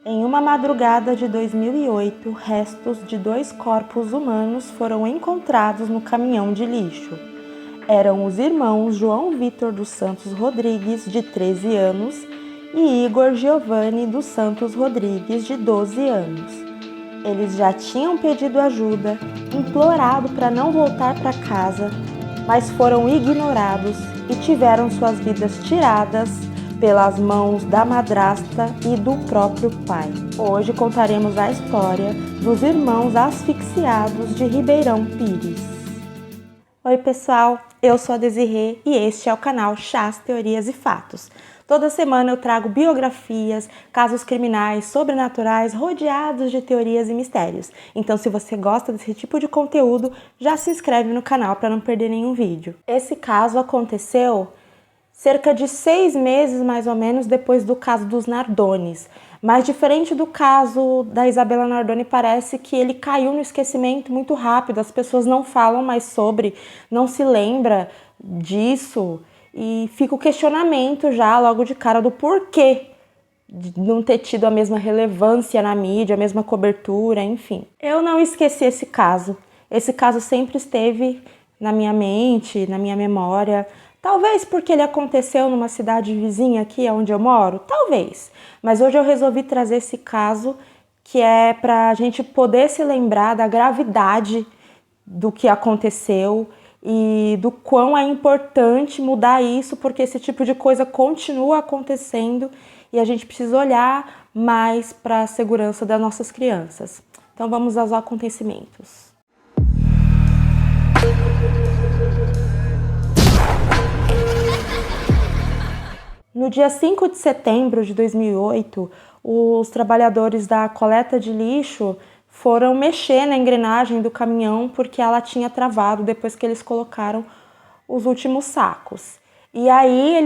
Em uma madrugada de 2008, restos de 2 corpos humanos foram encontrados no caminhão de lixo. Eram os irmãos João Vitor dos Santos Rodrigues, de 13 anos, e Igor Giovanni dos Santos Rodrigues, de 12 anos. Eles já tinham pedido ajuda, implorado para não voltar para casa, mas foram ignorados e tiveram suas vidas tiradas pelas mãos da madrasta e do próprio pai. Hoje contaremos a história dos irmãos asfixiados de Ribeirão Pires. Oi pessoal, eu sou a Desirê e este é o canal Chás, Teorias e Fatos. Toda semana eu trago biografias, casos criminais, sobrenaturais, rodeados de teorias e mistérios. Então se você gosta desse tipo de conteúdo, já se inscreve no canal para não perder nenhum vídeo. Esse caso aconteceu cerca de 6 meses, mais ou menos, depois do caso dos Nardones. Mas diferente do caso da Isabela Nardoni, parece que ele caiu no esquecimento muito rápido. As pessoas não falam mais sobre, não se lembra disso. E fica o questionamento já logo de cara do porquê de não ter tido a mesma relevância na mídia, a mesma cobertura, enfim. Eu não esqueci esse caso. Esse caso sempre esteve na minha mente, na minha memória. Talvez porque ele aconteceu numa cidade vizinha aqui, onde eu moro, talvez. Mas hoje eu resolvi trazer esse caso que é para a gente poder se lembrar da gravidade do que aconteceu e do quão é importante mudar isso, porque esse tipo de coisa continua acontecendo e a gente precisa olhar mais para a segurança das nossas crianças. Então vamos aos acontecimentos. No dia 5 de setembro de 2008, os trabalhadores da coleta de lixo foram mexer na engrenagem do caminhão porque ela tinha travado depois que eles colocaram os últimos sacos. E aí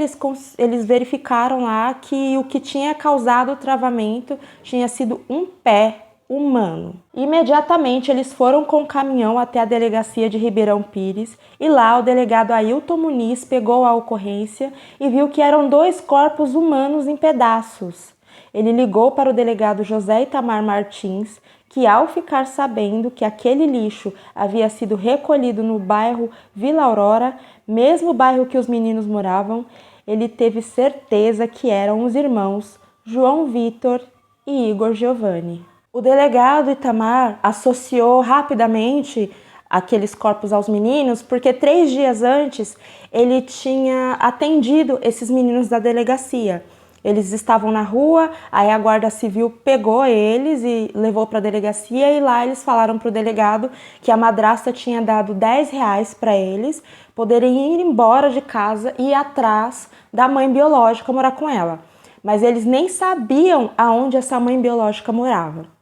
eles verificaram lá que o que tinha causado o travamento tinha sido um pé humano. Imediatamente eles foram com o caminhão até a delegacia de Ribeirão Pires e lá o delegado Ailton Muniz pegou a ocorrência e viu que eram 2 corpos humanos em pedaços. Ele ligou para o delegado José Itamar Martins, que ao ficar sabendo que aquele lixo havia sido recolhido no bairro Vila Aurora, mesmo bairro que os meninos moravam, ele teve certeza que eram os irmãos João Vitor e Igor Giovanni. O delegado Itamar associou rapidamente aqueles corpos aos meninos porque 3 dias antes ele tinha atendido esses meninos da delegacia. Eles estavam na rua, aí a guarda civil pegou eles e levou para a delegacia e lá eles falaram para o delegado que a madrasta tinha dado R$10 para eles poderem ir embora de casa e ir atrás da mãe biológica morar com ela. Mas eles nem sabiam aonde essa mãe biológica morava.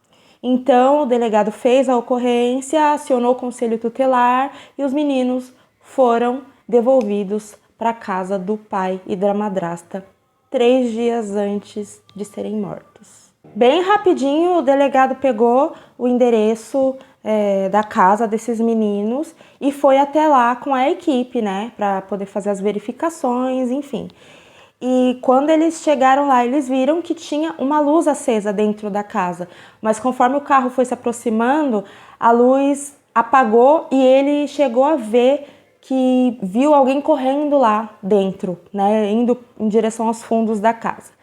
Então, o delegado fez a ocorrência, acionou o conselho tutelar e os meninos foram devolvidos para a casa do pai e da madrasta 3 dias antes de serem mortos. Bem rapidinho, o delegado pegou o endereço da casa desses meninos e foi até lá com a equipe, né, para poder fazer as verificações, enfim. E quando eles chegaram lá, eles viram que tinha uma luz acesa dentro da casa. Mas conforme o carro foi se aproximando, a luz apagou e ele chegou a ver que viu alguém correndo lá dentro, né, indo em direção aos fundos da casa.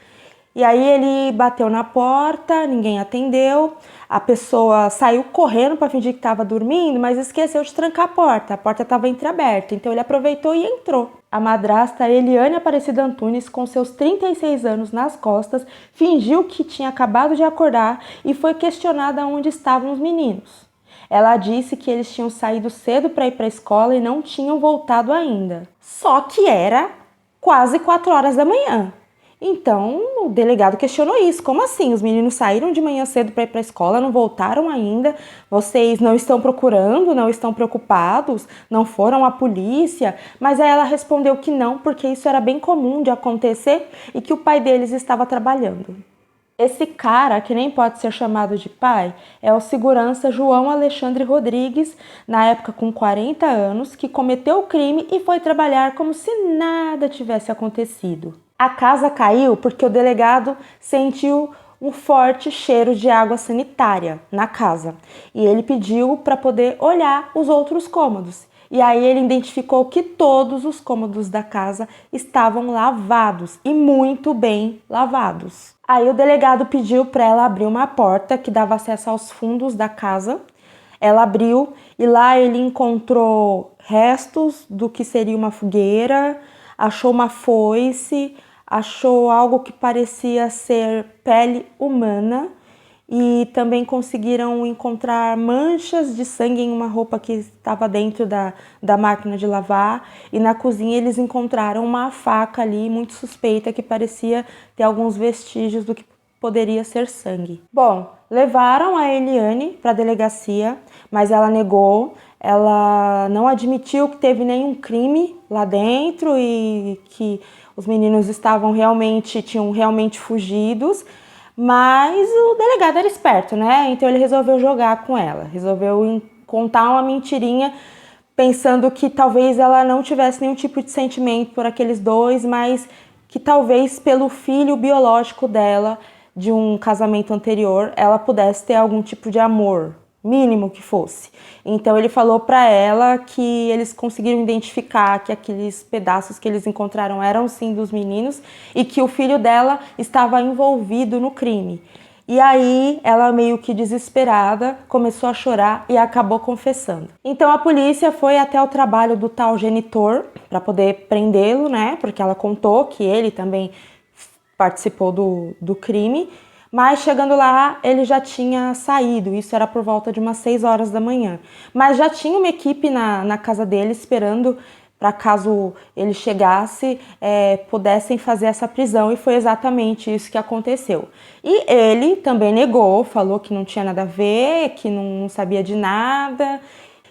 E aí ele bateu na porta, ninguém atendeu, a pessoa saiu correndo para fingir que estava dormindo, mas esqueceu de trancar a porta estava entreaberta, então ele aproveitou e entrou. A madrasta Eliane Aparecida Antunes, com seus 36 anos nas costas, fingiu que tinha acabado de acordar e foi questionada onde estavam os meninos. Ela disse que eles tinham saído cedo para ir para a escola e não tinham voltado ainda. Só que era quase 4 horas da manhã. Então, o delegado questionou isso. Como assim? Os meninos saíram de manhã cedo para ir para a escola, não voltaram ainda? Vocês não estão procurando, não estão preocupados? Não foram à polícia? Mas aí ela respondeu que não, porque isso era bem comum de acontecer e que o pai deles estava trabalhando. Esse cara, que nem pode ser chamado de pai, é o segurança João Alexandre Rodrigues, na época com 40 anos, que cometeu o crime e foi trabalhar como se nada tivesse acontecido. A casa caiu porque o delegado sentiu um forte cheiro de água sanitária na casa. E ele pediu para poder olhar os outros cômodos. E aí ele identificou que todos os cômodos da casa estavam lavados e muito bem lavados. Aí o delegado pediu para ela abrir uma porta que dava acesso aos fundos da casa. Ela abriu e lá ele encontrou restos do que seria uma fogueira, achou uma foice, achou algo que parecia ser pele humana e também conseguiram encontrar manchas de sangue em uma roupa que estava dentro da máquina de lavar. E na cozinha eles encontraram uma faca ali muito suspeita que parecia ter alguns vestígios do que poderia ser sangue. Bom, levaram a Eliane para a delegacia, mas ela negou. Ela não admitiu que teve nenhum crime lá dentro e que os meninos tinham realmente fugidos, mas o delegado era esperto, né? Então ele resolveu jogar com ela, resolveu contar uma mentirinha, pensando que talvez ela não tivesse nenhum tipo de sentimento por aqueles dois, mas que talvez pelo filho biológico dela, de um casamento anterior, ela pudesse ter algum tipo de amor, mínimo que fosse. Então ele falou para ela que eles conseguiram identificar que aqueles pedaços que eles encontraram eram sim dos meninos e que o filho dela estava envolvido no crime. E aí ela, meio que desesperada, começou a chorar e acabou confessando. Então a polícia foi até o trabalho do tal genitor para poder prendê-lo, né? Porque ela contou que ele também participou do crime. Mas chegando lá, ele já tinha saído, isso era por volta de umas 6 horas da manhã. Mas já tinha uma equipe na casa dele esperando para caso ele chegasse, pudessem fazer essa prisão, e foi exatamente isso que aconteceu. E ele também negou, falou que não tinha nada a ver, que não sabia de nada.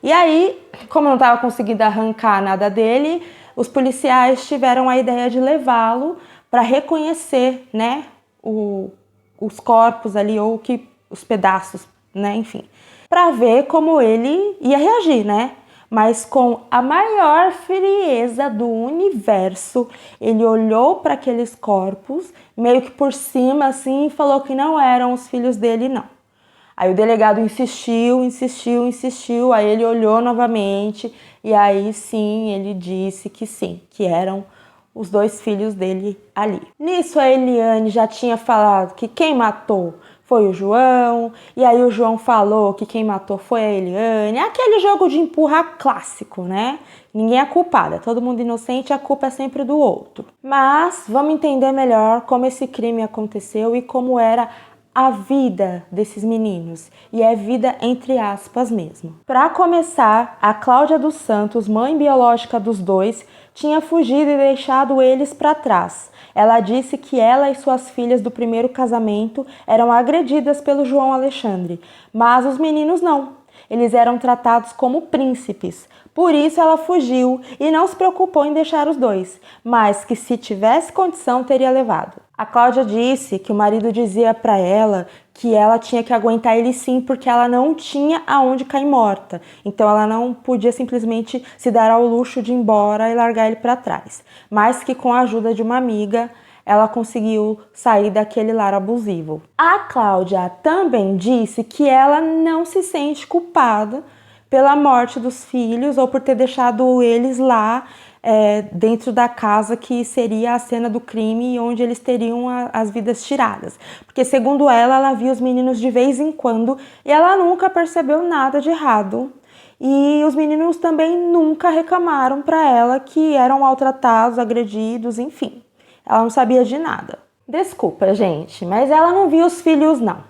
E aí, como não estava conseguindo arrancar nada dele, os policiais tiveram a ideia de levá-lo para reconhecer, né, os corpos ali, ou os pedaços, né, enfim, para ver como ele ia reagir, né? Mas com a maior frieza do universo, ele olhou para aqueles corpos, meio que por cima, assim, e falou que não eram os filhos dele, não. Aí o delegado insistiu, aí ele olhou novamente, e aí sim, ele disse que sim, que eram os 2 filhos dele ali. Nisso a Eliane já tinha falado que quem matou foi o João, e aí o João falou que quem matou foi a Eliane. Aquele jogo de empurrar clássico, né? Ninguém é culpado, é todo mundo inocente, a culpa é sempre do outro. Mas vamos entender melhor como esse crime aconteceu e como era a vida desses meninos, e é vida entre aspas mesmo. Para começar, a Cláudia dos Santos, mãe biológica dos 2, tinha fugido e deixado eles para trás. Ela disse que ela e suas filhas do primeiro casamento eram agredidas pelo João Alexandre, mas os meninos não. Eles eram tratados como príncipes. Por isso ela fugiu e não se preocupou em deixar os 2, mas que se tivesse condição teria levado. A Cláudia disse que o marido dizia para ela que ela tinha que aguentar ele sim, porque ela não tinha aonde cair morta. Então ela não podia simplesmente se dar ao luxo de ir embora e largar ele para trás. Mas que com a ajuda de uma amiga, ela conseguiu sair daquele lar abusivo. A Cláudia também disse que ela não se sente culpada pela morte dos filhos ou por ter deixado eles lá dentro da casa que seria a cena do crime, onde eles teriam as vidas tiradas. Porque, segundo ela, ela via os meninos de vez em quando e ela nunca percebeu nada de errado. E os meninos também nunca reclamaram para ela que eram maltratados, agredidos, enfim. Ela não sabia de nada. Desculpa, gente, mas ela não viu os filhos, não.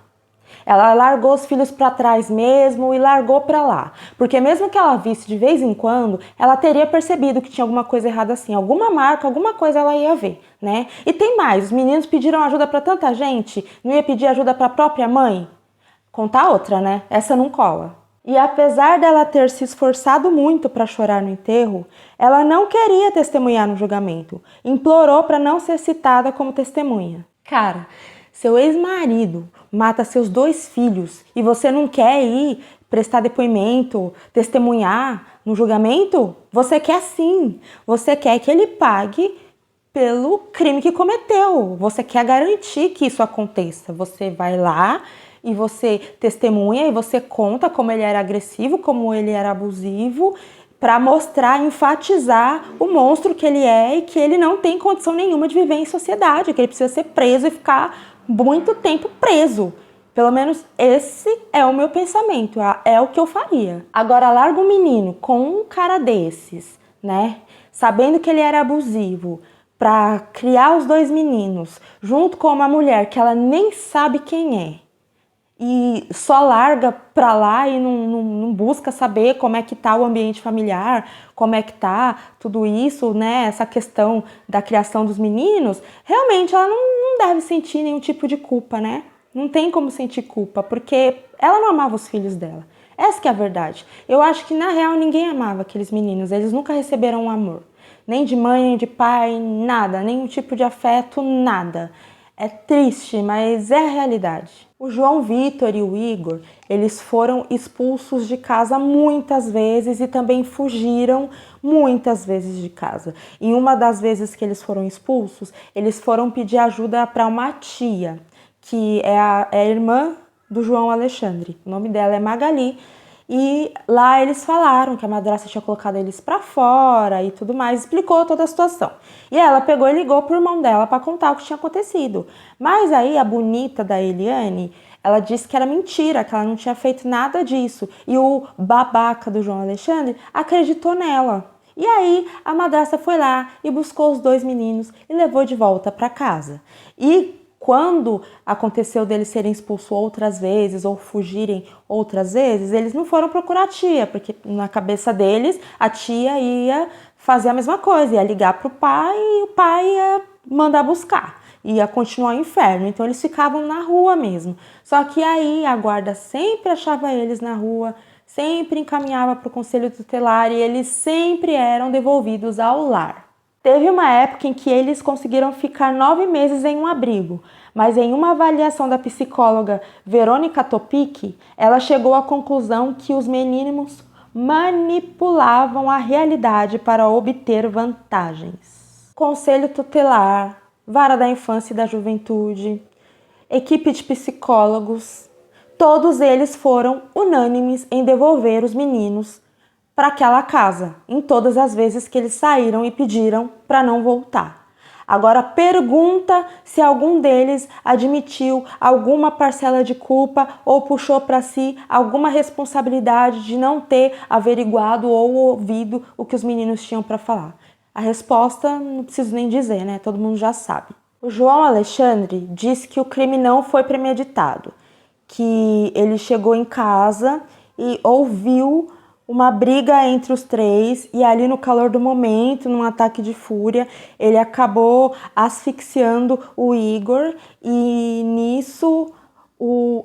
Ela largou os filhos para trás mesmo e largou para lá. Porque mesmo que ela visse de vez em quando, ela teria percebido que tinha alguma coisa errada assim. Alguma marca, alguma coisa ela ia ver, né? E tem mais, os meninos pediram ajuda para tanta gente, não ia pedir ajuda para a própria mãe? Contar outra, né? Essa não cola. E apesar dela ter se esforçado muito para chorar no enterro, ela não queria testemunhar no julgamento. Implorou para não ser citada como testemunha. Cara, seu ex-marido mata seus 2 filhos e você não quer ir prestar depoimento, testemunhar no julgamento? Você quer sim. Você quer que ele pague pelo crime que cometeu. Você quer garantir que isso aconteça. Você vai lá e você testemunha e você conta como ele era agressivo, como ele era abusivo, para mostrar, enfatizar o monstro que ele é e que ele não tem condição nenhuma de viver em sociedade, que ele precisa ser preso e ficar muito tempo preso. Pelo menos esse é o meu pensamento, é o que eu faria. Agora, larga um menino com um cara desses, né? Sabendo que ele era abusivo, para criar os dois meninos, junto com uma mulher que ela nem sabe quem é, e só larga pra lá e não busca saber como é que tá o ambiente familiar, como é que tá tudo isso, né? Essa questão da criação dos meninos, realmente ela não deve sentir nenhum tipo de culpa, né? Não tem como sentir culpa, porque ela não amava os filhos dela. Essa que é a verdade. Eu acho que, na real, ninguém amava aqueles meninos. Eles nunca receberam um amor. Nem de mãe, nem de pai, nada. Nenhum tipo de afeto, nada. É triste, mas é a realidade. O João Vitor e o Igor, eles foram expulsos de casa muitas vezes e também fugiram muitas vezes de casa. Em uma das vezes que eles foram expulsos, eles foram pedir ajuda para uma tia, que é a irmã do João Alexandre. O nome dela é Magali. E lá eles falaram que a madrasta tinha colocado eles pra fora e tudo mais, explicou toda a situação. E ela pegou e ligou pro irmão dela pra contar o que tinha acontecido. Mas aí a bonita da Eliane, ela disse que era mentira, que ela não tinha feito nada disso. E o babaca do João Alexandre acreditou nela. E aí a madrasta foi lá e buscou os dois meninos e levou de volta pra casa. E quando aconteceu deles serem expulsos outras vezes ou fugirem outras vezes, eles não foram procurar a tia, porque na cabeça deles a tia ia fazer a mesma coisa, ia ligar para o pai e o pai ia mandar buscar, ia continuar o inferno. Então eles ficavam na rua mesmo. Só que aí a guarda sempre achava eles na rua, sempre encaminhava para o conselho tutelar e eles sempre eram devolvidos ao lar. Teve uma época em que eles conseguiram ficar 9 meses em um abrigo, mas em uma avaliação da psicóloga Verônica Topic, ela chegou à conclusão que os meninos manipulavam a realidade para obter vantagens. Conselho tutelar, vara da infância e da juventude, equipe de psicólogos, todos eles foram unânimes em devolver os meninos para aquela casa, em todas as vezes que eles saíram e pediram para não voltar. Agora pergunta se algum deles admitiu alguma parcela de culpa ou puxou para si alguma responsabilidade de não ter averiguado ou ouvido o que os meninos tinham para falar. A resposta não preciso nem dizer, né? Todo mundo já sabe. O João Alexandre disse que o crime não foi premeditado, que ele chegou em casa e ouviu uma briga entre os três e ali no calor do momento, num ataque de fúria, ele acabou asfixiando o Igor e nisso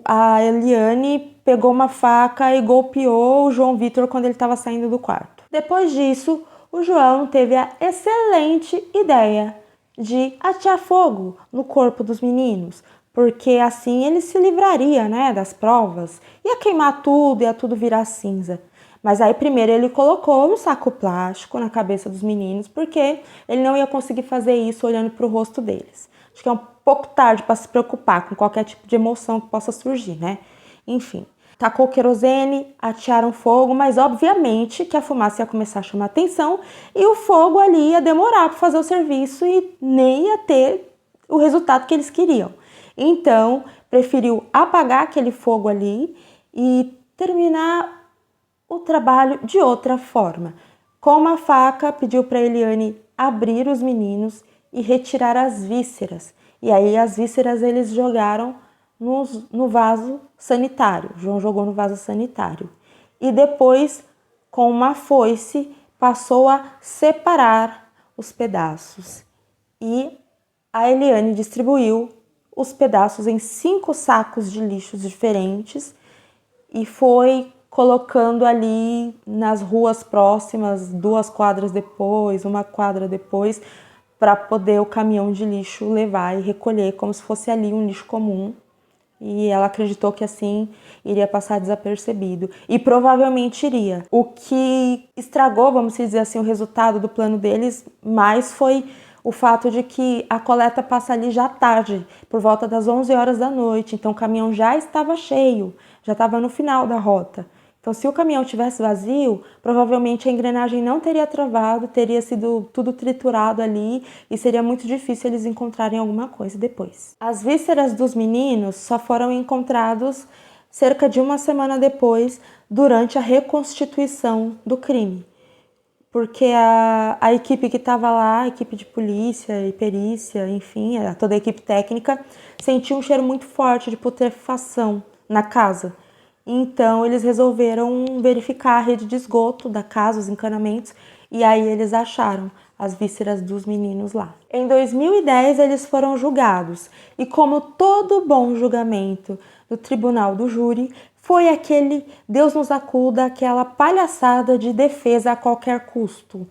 a Eliane pegou uma faca e golpeou o João Vitor quando ele estava saindo do quarto. Depois disso, o João teve a excelente ideia de atear fogo no corpo dos meninos, porque assim ele se livraria, né, das provas, ia queimar tudo, ia tudo virar cinza. Mas aí primeiro ele colocou um saco plástico na cabeça dos meninos, porque ele não ia conseguir fazer isso olhando para o rosto deles. Acho que é um pouco tarde para se preocupar com qualquer tipo de emoção que possa surgir, né? Enfim, tacou querosene, atearam fogo, mas obviamente que a fumaça ia começar a chamar atenção e o fogo ali ia demorar para fazer o serviço e nem ia ter o resultado que eles queriam. Então, preferiu apagar aquele fogo ali e terminar o trabalho de outra forma. Com uma faca, pediu para Eliane abrir os meninos e retirar as vísceras. E aí as vísceras eles jogaram no vaso sanitário. João jogou no vaso sanitário. E depois, com uma foice, passou a separar os pedaços. E a Eliane distribuiu os pedaços em 5 sacos de lixos diferentes e foi colocando ali nas ruas próximas, 2 quadras depois, 1 quadra depois, para poder o caminhão de lixo levar e recolher como se fosse ali um lixo comum. E ela acreditou que assim iria passar desapercebido. E provavelmente iria. O que estragou, vamos dizer assim, o resultado do plano deles mais foi o fato de que a coleta passa ali já tarde, por volta das 11 horas da noite, então o caminhão já estava cheio, já estava no final da rota. Então, se o caminhão tivesse vazio, provavelmente a engrenagem não teria travado, teria sido tudo triturado ali e seria muito difícil eles encontrarem alguma coisa depois. As vísceras dos meninos só foram encontrados cerca de uma semana depois, durante a reconstituição do crime. Porque a equipe que estava lá, a equipe de polícia e perícia, enfim, toda a equipe técnica, sentiu um cheiro muito forte de putrefação na casa. Então, eles resolveram verificar a rede de esgoto da casa, os encanamentos, e aí eles acharam as vísceras dos meninos lá. Em 2010, eles foram julgados, e como todo bom julgamento do tribunal do júri, foi aquele Deus nos acuda, aquela palhaçada de defesa a qualquer custo.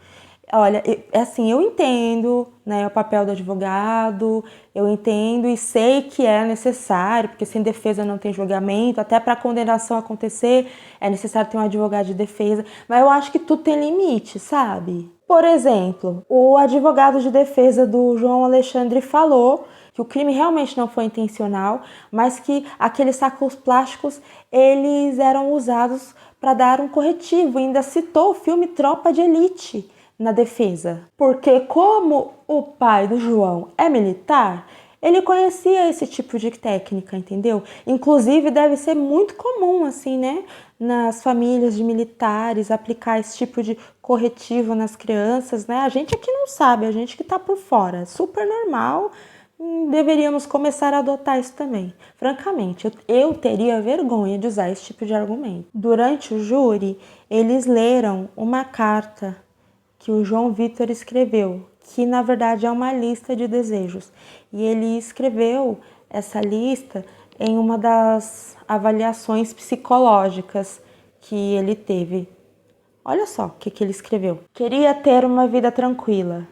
Olha, assim, eu entendo, né, o papel do advogado, eu entendo e sei que é necessário, porque sem defesa não tem julgamento, até para a condenação acontecer é necessário ter um advogado de defesa, mas eu acho que tudo tem limite, sabe? Por exemplo, o advogado de defesa do João Alexandre falou que o crime realmente não foi intencional, mas que aqueles sacos plásticos, eles eram usados para dar um corretivo, e ainda citou o filme Tropa de Elite na defesa, porque como o pai do João é militar, ele conhecia esse tipo de técnica, entendeu? Inclusive deve ser muito comum, assim, né, nas famílias de militares aplicar esse tipo de corretivo nas crianças, né? A gente aqui não sabe, a gente que tá por fora, é super normal. Deveríamos começar a adotar isso também. Francamente, eu teria vergonha de usar esse tipo de argumento. Durante o júri, eles leram uma carta que o João Vitor escreveu, que na verdade é uma lista de desejos. E ele escreveu essa lista em uma das avaliações psicológicas que ele teve. Olha só o que ele escreveu. Queria ter uma vida tranquila.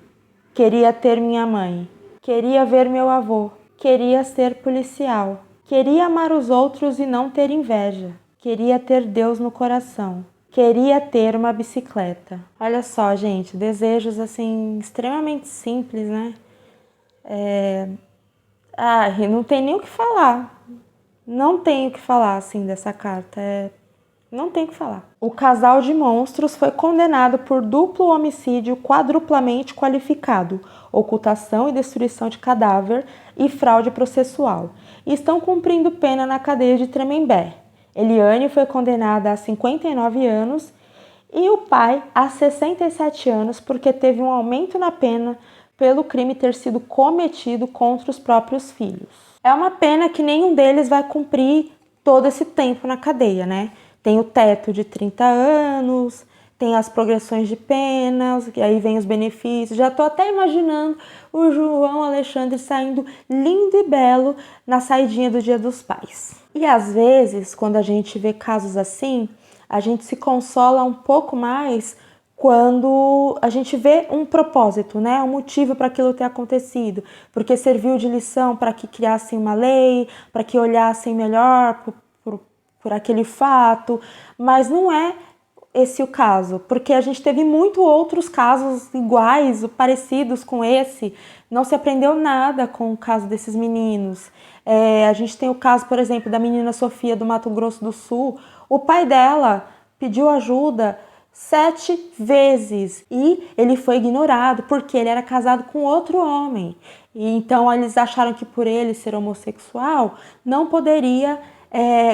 Queria ter minha mãe. Queria ver meu avô. Queria ser policial. Queria amar os outros e não ter inveja. Queria ter Deus no coração. Queria ter uma bicicleta. Olha só, gente, desejos assim extremamente simples, né? Não tem nem o que falar. Não tenho o que falar assim dessa carta. Não tem o que falar. O casal de monstros foi condenado por duplo homicídio quadruplamente qualificado, ocultação e destruição de cadáver e fraude processual, e estão cumprindo pena na cadeia de Tremembé. Eliane foi condenada a 59 anos e o pai a 67 anos porque teve um aumento na pena pelo crime ter sido cometido contra os próprios filhos. É uma pena que nenhum deles vai cumprir todo esse tempo na cadeia, né? Tem o teto de 30 anos, tem as progressões de penas, e aí vem os benefícios. Já estou até imaginando o João Alexandre saindo lindo e belo na saidinha do Dia dos Pais. E às vezes, quando a gente vê casos assim, a gente se consola um pouco mais quando a gente vê um propósito, né? Um motivo para aquilo ter acontecido, porque serviu de lição para que criassem uma lei, para que olhassem melhor por aquele fato, mas não é esse o caso, porque a gente teve muitos outros casos iguais, parecidos com esse, não se aprendeu nada com o caso desses meninos. A gente tem o caso, por exemplo, da menina Sofia do Mato Grosso do Sul. O pai dela pediu ajuda 7 vezes e ele foi ignorado porque ele era casado com outro homem. E então eles acharam que por ele ser homossexual não poderia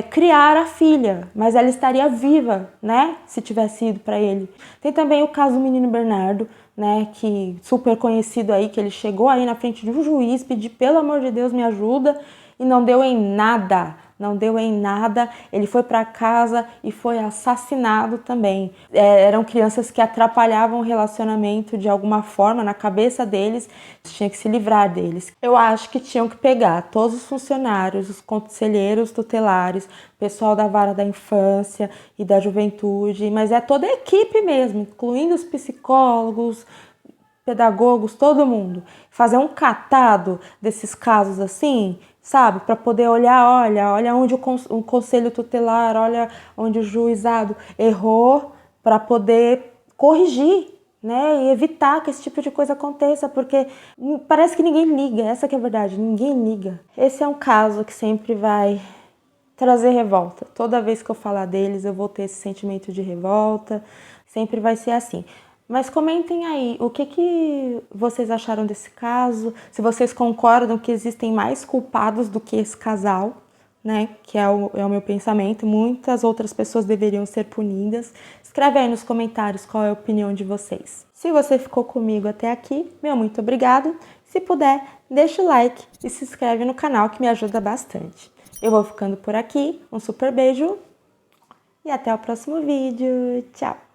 criar a filha, mas ela estaria viva, né, se tivesse ido para ele. Tem também o caso do menino Bernardo, né, que super conhecido aí, que ele chegou aí na frente de um juiz, pedir pelo amor de Deus me ajuda e não deu em nada. Não deu em nada, ele foi para casa e foi assassinado também. Eram crianças que atrapalhavam o relacionamento de alguma forma na cabeça deles, tinha que se livrar deles. Eu acho que tinham que pegar todos os funcionários, os conselheiros tutelares, pessoal da vara da infância e da juventude, mas é toda a equipe mesmo, incluindo os psicólogos, pedagogos, todo mundo. Fazer um catado desses casos assim, sabe? Para poder olhar, olha onde o conselho tutelar, olha onde o juizado errou, para poder corrigir, né? E evitar que esse tipo de coisa aconteça, porque parece que ninguém liga, essa que é a verdade, ninguém liga. Esse é um caso que sempre vai trazer revolta. Toda vez que eu falar deles, eu vou ter esse sentimento de revolta, sempre vai ser assim. Mas comentem aí, o que vocês acharam desse caso, se vocês concordam que existem mais culpados do que esse casal, né, que é o meu pensamento, muitas outras pessoas deveriam ser punidas. Escreve aí nos comentários qual é a opinião de vocês. Se você ficou comigo até aqui, meu muito obrigado. Se puder, deixa o like e se inscreve no canal que me ajuda bastante. Eu vou ficando por aqui, um super beijo e até o próximo vídeo. Tchau!